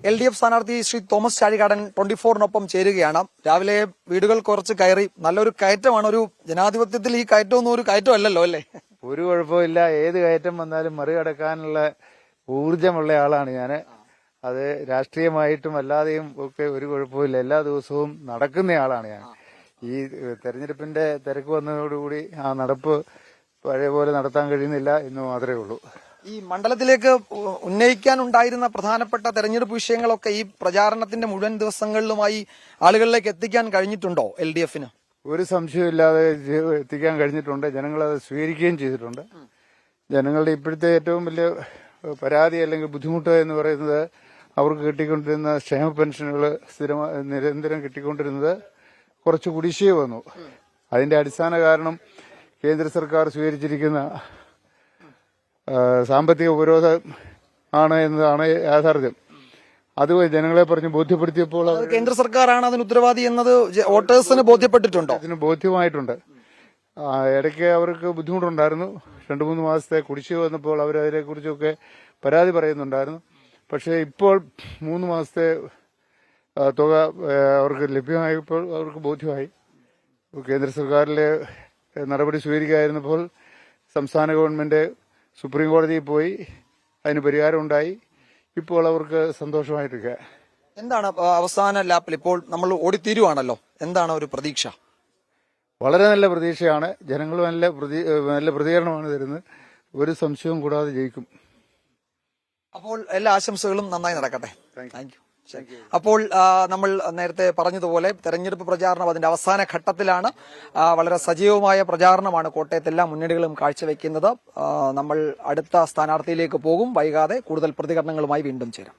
LDF സ്ഥാനാർത്ഥി Shri Thomas Chazhikadan 24-നൊപ്പം ചേരുകയാണ്. രാവിലെ വീടുകൾ കുറച്ച് കയറി. നല്ലൊരു കയറ്റമാണ്. ഒരു ജനാധിപത്യത്തിൽ ഈ കയറ്റമൊന്നും ഒരു കയറ്റമല്ലല്ലോ അല്ലേ? ഒരു കുഴപ്പമില്ല. ഏത് കയറ്റം വന്നാലും മറികടക്കാനുള്ള ഊർജമുള്ള ആളാണ് ഞാൻ. അത് രാഷ്ട്രീയമായിട്ടും അല്ലാതെയും ഒക്കെ ഒരു കുഴപ്പമില്ല. എല്ലാ ദിവസവും നടക്കുന്ന ആളാണ് ഞാൻ. ഈ തെരഞ്ഞെടുപ്പിന്റെ തിരക്ക് വന്നതോടുകൂടി ആ നടപ്പ് പഴയ പോലെ നടത്താൻ കഴിയുന്നില്ല എന്ന് മാത്രമേ ഉള്ളൂ. ഈ മണ്ഡലത്തിലേക്ക് ഉന്നയിക്കാനുണ്ടായിരുന്ന പ്രധാനപ്പെട്ട തെരഞ്ഞെടുപ്പ് വിഷയങ്ങളൊക്കെ ഈ പ്രചാരണത്തിന്റെ മുഴുവൻ ദിവസങ്ങളിലുമായി ആളുകളിലേക്ക് എത്തിക്കാൻ കഴിഞ്ഞിട്ടുണ്ടോ LDF-ന്? ഒരു സംശയമില്ലാതെ എത്തിക്കാൻ കഴിഞ്ഞിട്ടുണ്ട്. ജനങ്ങളത് സ്വീകരിക്കുകയും ചെയ്തിട്ടുണ്ട്. ജനങ്ങളുടെ ഇപ്പോഴത്തെ ഏറ്റവും വലിയ പരാതി അല്ലെങ്കിൽ ബുദ്ധിമുട്ട് എന്ന് പറയുന്നത് അവർക്ക് കിട്ടിക്കൊണ്ടിരുന്ന ക്ഷേമ പെൻഷനുകൾ നിരന്തരം കിട്ടിക്കൊണ്ടിരുന്നത് കുറച്ച് കുടിശ്ശിക വന്നു. അതിന്റെ അടിസ്ഥാന കാരണം കേന്ദ്ര സർക്കാർ സ്വീകരിച്ചിരിക്കുന്ന സാമ്പത്തിക ഉപരോധം ആണ് എന്നതാണ് യാഥാർത്ഥ്യം. അത് ജനങ്ങളെ പറഞ്ഞ് ബോധ്യപ്പെടുത്തിയപ്പോൾ കേന്ദ്ര സർക്കാരാണ് അതിന് ഉത്തരവാദി എന്നത് വോട്ടേഴ്സിന് ബോധ്യപ്പെട്ടിട്ടുണ്ടോ? അതിന് ബോധ്യമായിട്ടുണ്ട്. ഇടയ്ക്ക് അവർക്ക് ബുദ്ധിമുട്ടുണ്ടായിരുന്നു. 2-3 മാസത്തെ കുടിശ്ശിക വന്നപ്പോൾ അവരതിനെ കുറിച്ചൊക്കെ പരാതി പറയുന്നുണ്ടായിരുന്നു. പക്ഷേ ഇപ്പോൾ 3 മാസത്തെ തുക അവർക്ക് ലഭ്യമായപ്പോൾ അവർക്ക് ബോധ്യമായി. കേന്ദ്ര സർക്കാരിലെ നടപടി സ്വീകരിക്കാതിരുന്നപ്പോൾ സംസ്ഥാന ഗവൺമെന്റ് സുപ്രീം കോടതിയിൽ പോയി അതിന് പരിഹാരമുണ്ടായി. ഇപ്പോൾ അവർക്ക് സന്തോഷമായിട്ടിരിക്കുക. എന്താണ് അവസാന ലാപ്പിൽ ഇപ്പോൾ നമ്മൾ ഓടിത്തീരുവാണല്ലോ, എന്താണ് ഒരു പ്രതീക്ഷ? വളരെ നല്ല പ്രതീക്ഷയാണ്. ജനങ്ങൾ നല്ല പ്രതികരണമാണ് തരുന്നത്. ഒരു സംശയവും കൂടാതെ ജയിക്കും. അപ്പോൾ എല്ലാ ആശംസകളും നന്നായി നടക്കട്ടെ. Thank you. അപ്പോൾ നമ്മൾ നേരത്തെ പറഞ്ഞതുപോലെ തെരഞ്ഞെടുപ്പ് പ്രചാരണം അതിന്റെ അവസാന ഘട്ടത്തിലാണ്. വളരെ സജീവമായ പ്രചാരണമാണ് കോട്ടയത്ത് എല്ലാ മുന്നണികളും കാഴ്ചവെക്കുന്നത്. നമ്മൾ അടുത്ത സ്ഥാനാർത്ഥിയിലേക്ക് പോകും. വൈകാതെ കൂടുതൽ പ്രതികരണങ്ങളുമായി വീണ്ടും ചേരാം.